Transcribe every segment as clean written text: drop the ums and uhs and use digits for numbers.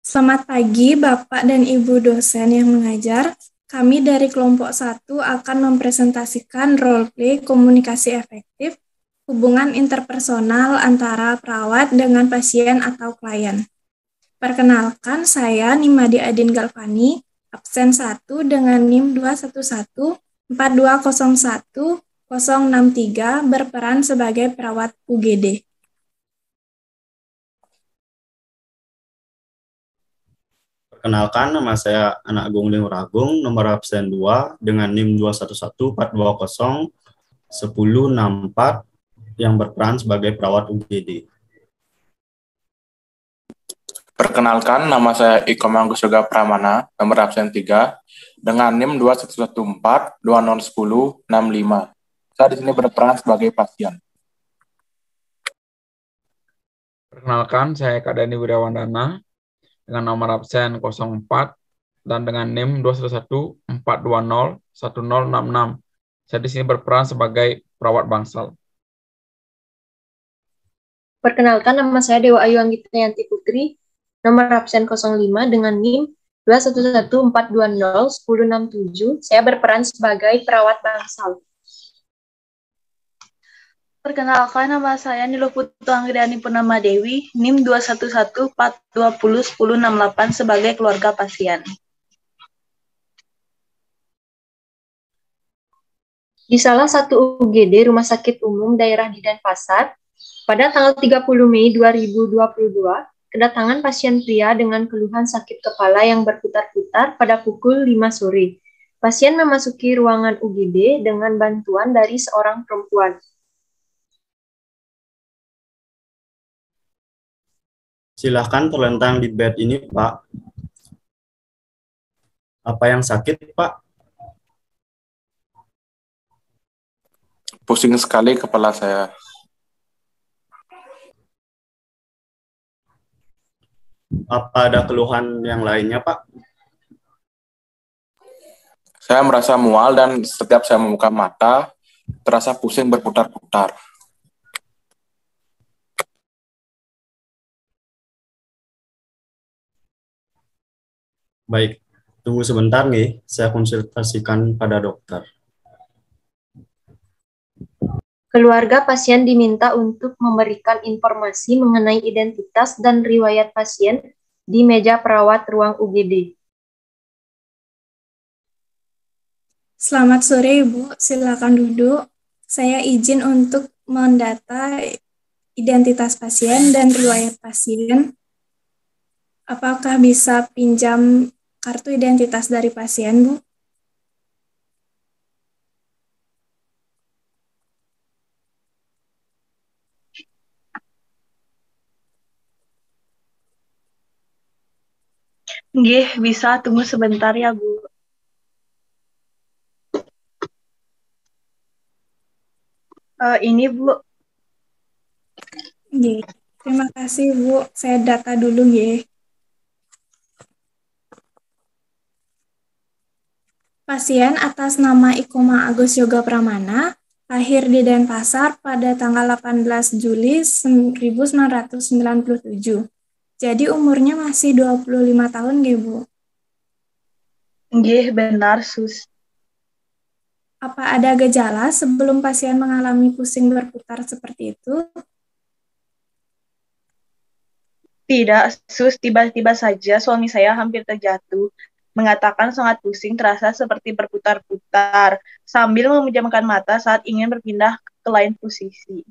Selamat pagi, Bapak dan Ibu dosen yang mengajar. Kami dari kelompok 1 akan mempresentasikan role-play komunikasi efektif, hubungan interpersonal antara perawat dengan pasien atau klien. Perkenalkan, saya Nimadi Adin Galvani, absen 1 dengan NIM 211-4201063 berperan sebagai perawat UGD. Perkenalkan, nama saya Anak Agung Linguragung, nomor absen 2 dengan NIM 211-4201064 yang berperan sebagai perawat UGD. Perkenalkan, nama saya Iko Manggus Yoga Pramana, nomor absen 3, dengan NIM 21142011065. Saya di sini berperan sebagai pasien. Perkenalkan, saya Kak Dani Wirawandana dengan nomor absen 04 dan dengan NIM 211-420-1066. Saya di sini berperan sebagai perawat bangsal. Perkenalkan, nama saya Dewa Ayu Anggitayanti Putri, nomor absen 05 dengan NIM 211-420-1067. Saya berperan sebagai perawat bangsal. Perkenalkan, nama saya Niluputu Anggriani Purnama Dewi, NIM 211-420-1068 sebagai keluarga pasien. Di salah satu UGD Rumah Sakit Umum Daerah di Denpasar, pada tanggal 30 Mei 2022, kedatangan pasien pria dengan keluhan sakit kepala yang berputar-putar pada pukul 5 sore. Pasien memasuki ruangan UGD dengan bantuan dari seorang perempuan. Silahkan terlentang di bed ini, Pak. Apa yang sakit, Pak? Pusing sekali kepala saya. Apa ada keluhan yang lainnya, Pak? Saya merasa mual dan setiap saya membuka mata, terasa pusing berputar-putar. Baik, tunggu sebentar nih, saya konsultasikan pada dokter. Keluarga pasien diminta untuk memberikan informasi mengenai identitas dan riwayat pasien di meja perawat ruang UGD. Selamat sore, Ibu. Silakan duduk. Saya izin untuk mendata identitas pasien dan riwayat pasien. Apakah bisa pinjam kartu identitas dari pasien, Bu? Nggih, bisa tunggu sebentar ya, Bu. Ini, Bu. Nggih. Terima kasih, Bu. Saya data dulu, nggih. Pasien atas nama Ikoma Agus Yoga Pramana, lahir di Denpasar pada tanggal 18 Juli 1997. Jadi umurnya masih 25 tahun, nggih, Bu? Nggih, benar, Sus. Apa ada gejala sebelum pasien mengalami pusing berputar seperti itu? Tidak, Sus. Tiba-tiba saja suami saya hampir terjatuh. Mengatakan sangat pusing, terasa seperti berputar-putar, sambil memejamkan mata saat ingin berpindah ke lain posisi.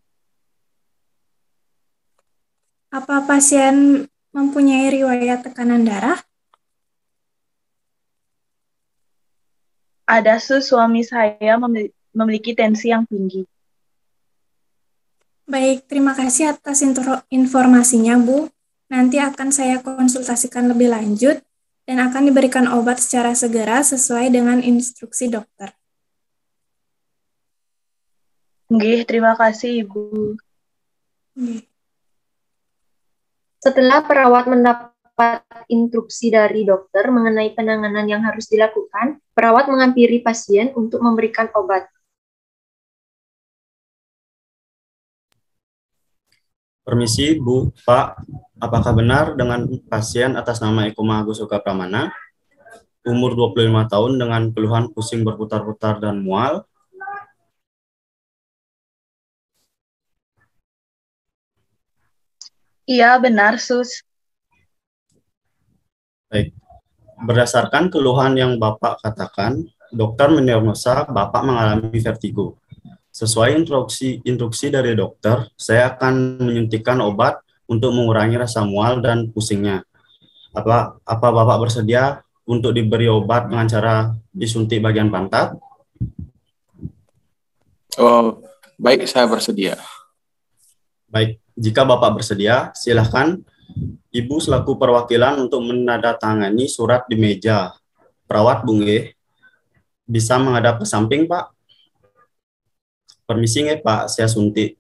Apa pasien mempunyai riwayat tekanan darah? Ada, Sus. Suami saya memiliki tensi yang tinggi. Baik, terima kasih atas informasinya, Bu. Nanti akan saya konsultasikan lebih lanjut dan akan diberikan obat secara segera sesuai dengan instruksi dokter. Nggih, terima kasih, Ibu. Nggih. Setelah perawat mendapat instruksi dari dokter mengenai penanganan yang harus dilakukan, perawat menghampiri pasien untuk memberikan obat. Permisi, Bu, Pak. Apakah benar dengan pasien atas nama Eko Agus Yoga Pramana, umur 25 tahun dengan keluhan pusing berputar-putar dan mual? Iya, benar, Sus. Baik. Berdasarkan keluhan yang Bapak katakan, dokter mendiagnosa Bapak mengalami vertigo. Sesuai instruksi dari dokter, saya akan menyuntikkan obat untuk mengurangi rasa mual dan pusingnya. Apa Bapak bersedia untuk diberi obat dengan cara disuntik bagian pantat? Oh, baik, saya bersedia. Baik, jika Bapak bersedia, silakan Ibu selaku perwakilan untuk menandatangani surat di meja. Perawat Bungge, bisa menghadap ke samping, Pak. Permisi nggak, Pak, saya suntik.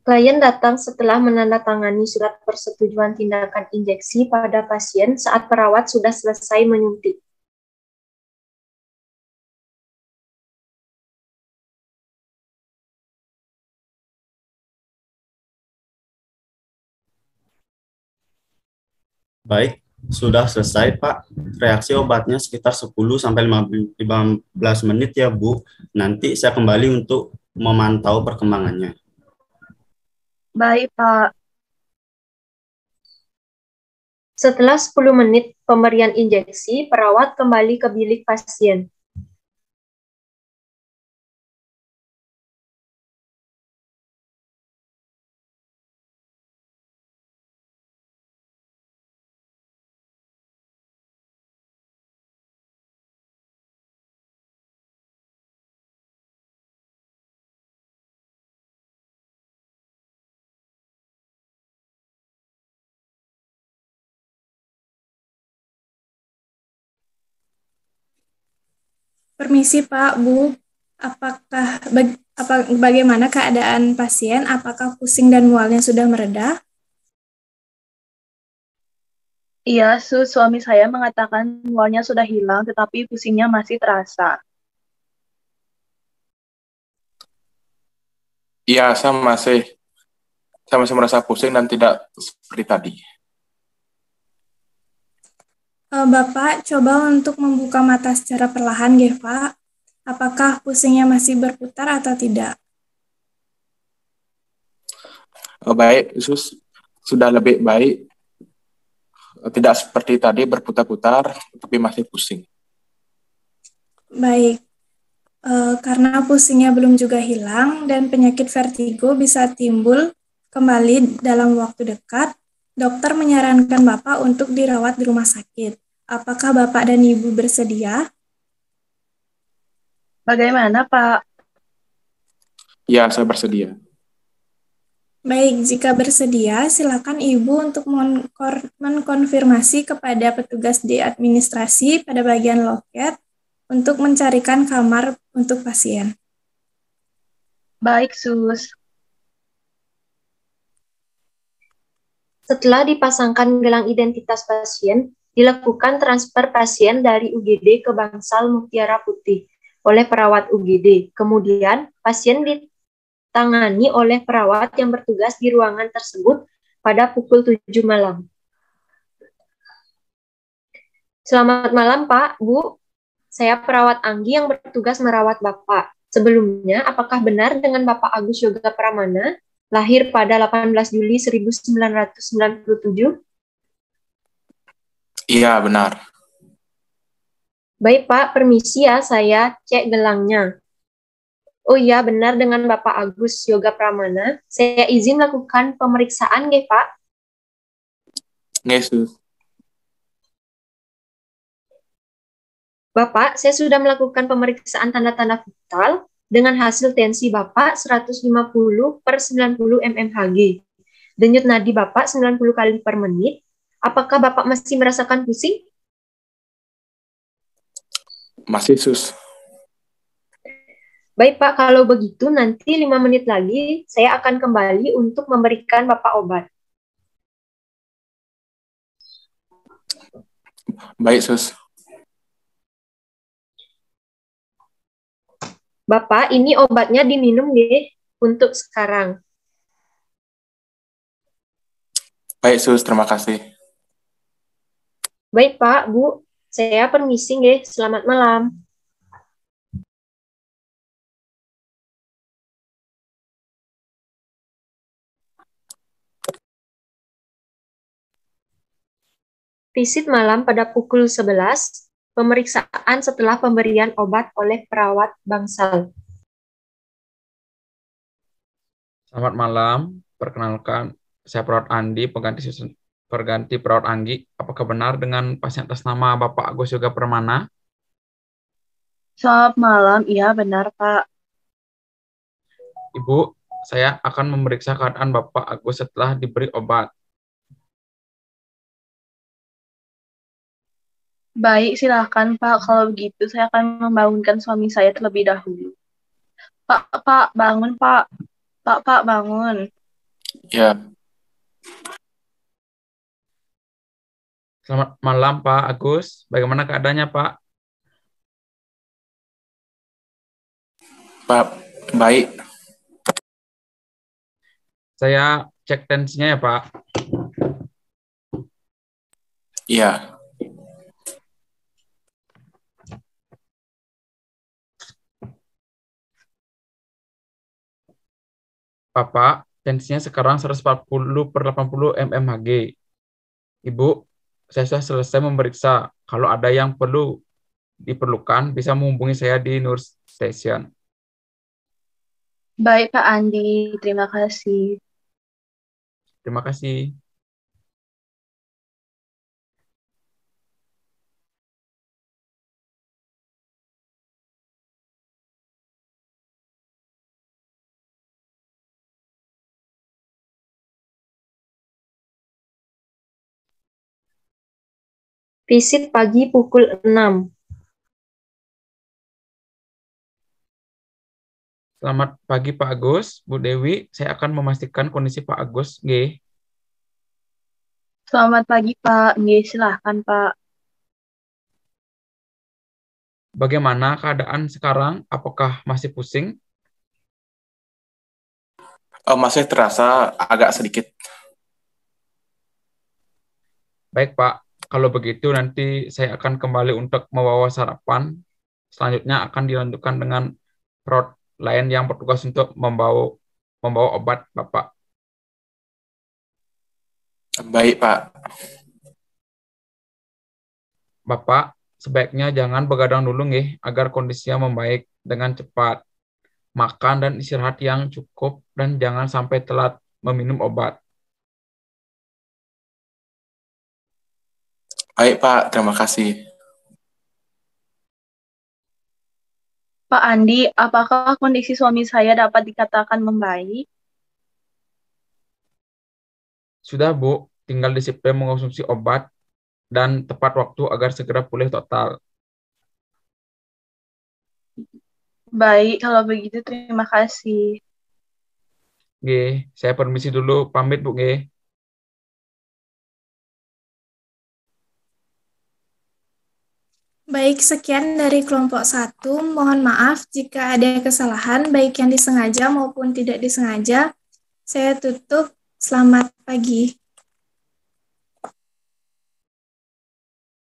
Klien datang setelah menandatangani surat persetujuan tindakan injeksi pada pasien saat perawat sudah selesai menyuntik. Baik, sudah selesai, Pak. Reaksi obatnya sekitar 10-15 menit ya, Bu. Nanti saya kembali untuk memantau perkembangannya. Baik, Pak. Setelah 10 menit pemberian injeksi, perawat kembali ke bilik pasien. Permisi Pak, Bu, bagaimana keadaan pasien? Apakah pusing dan mualnya sudah mereda? Iya, Sus, suami saya mengatakan mualnya sudah hilang, tetapi pusingnya masih terasa. Iya, saya masih merasa pusing dan tidak seperti tadi. Bapak, coba untuk membuka mata secara perlahan, ya Pak. Apakah pusingnya masih berputar atau tidak? Baik, sudah lebih baik. Tidak seperti tadi berputar-putar, tapi masih pusing. Baik, karena pusingnya belum juga hilang dan penyakit vertigo bisa timbul kembali dalam waktu dekat, dokter menyarankan Bapak untuk dirawat di rumah sakit. Apakah Bapak dan Ibu bersedia? Bagaimana, Pak? Ya, saya bersedia. Baik, jika bersedia, silakan Ibu untuk mengkonfirmasi kepada petugas di administrasi pada bagian loket untuk mencarikan kamar untuk pasien. Baik, Sus. Setelah dipasangkan gelang identitas pasien, dilakukan transfer pasien dari UGD ke Bangsal Mutiara Putih oleh perawat UGD. Kemudian, pasien ditangani oleh perawat yang bertugas di ruangan tersebut pada pukul 7 malam. Selamat malam, Pak, Bu. Saya perawat Anggi yang bertugas merawat Bapak. Sebelumnya, apakah benar dengan Bapak Agus Yoga Pramana, lahir pada 18 Juli 1997? Iya, benar. Baik, Pak. Permisi ya, saya cek gelangnya. Oh iya, benar dengan Bapak Agus Yoga Pramana. Saya izin lakukan pemeriksaan, nggih, Pak? Nggih, Sus. Bapak, saya sudah melakukan pemeriksaan tanda-tanda vital dengan hasil tensi Bapak 150/90 mmHg. Denyut nadi Bapak 90 kali per menit. Apakah Bapak masih merasakan pusing? Masih, Sus. Baik, Pak. Kalau begitu, nanti 5 menit lagi saya akan kembali untuk memberikan Bapak obat. Baik, Sus. Bapak, ini obatnya diminum nggih untuk sekarang. Baik, Sus, terima kasih. Baik, Pak, Bu. Saya permisi nggih. Selamat malam. Visit malam pada pukul 11, pemeriksaan setelah pemberian obat oleh perawat bangsal. Selamat malam, perkenalkan saya Perawat Andi, pengganti Perawat Anggi. Apakah benar dengan pasien atas nama Bapak Agus Yoga Permana? Selamat malam, iya benar Pak. Ibu, saya akan memeriksa keadaan Bapak Agus setelah diberi obat. Baik, silahkan Pak. Kalau begitu saya akan membangunkan suami saya terlebih dahulu. Pak, bangun Pak. Pak, bangun. Ya, Selamat malam Pak Agus, bagaimana keadaannya Pak? Pak, baik. Saya cek tensinya ya Pak. Iya, Bapak, tensinya sekarang 140/80 mmHg. Ibu, saya sudah selesai memeriksa. Kalau ada yang perlu diperlukan, bisa menghubungi saya di Nurse Station. Baik Pak Andi, terima kasih. Terima kasih. Visit pagi pukul 6. Selamat pagi Pak Agus, Bu Dewi. Saya akan memastikan kondisi Pak Agus. Nggih. Selamat pagi Pak. Nggih, silahkan Pak. Bagaimana keadaan sekarang? Apakah masih pusing? masih terasa agak sedikit. Baik Pak, kalau begitu nanti saya akan kembali untuk membawa sarapan. Selanjutnya akan dilanjutkan dengan perawat lain yang bertugas untuk membawa obat Bapak. Baik, Pak. Bapak, sebaiknya jangan begadang dulu nggih, agar kondisinya membaik dengan cepat. Makan dan istirahat yang cukup dan jangan sampai telat meminum obat. Baik, Pak. Terima kasih. Pak Andi, apakah kondisi suami saya dapat dikatakan membaik? Sudah, Bu, tinggal disiplin mengonsumsi obat dan tepat waktu agar segera pulih total. Baik, kalau begitu terima kasih. Nggih, saya permisi dulu, pamit Bu nggih. Baik, sekian dari kelompok 1. Mohon maaf jika ada kesalahan, baik yang disengaja maupun tidak disengaja. Saya tutup. Selamat pagi.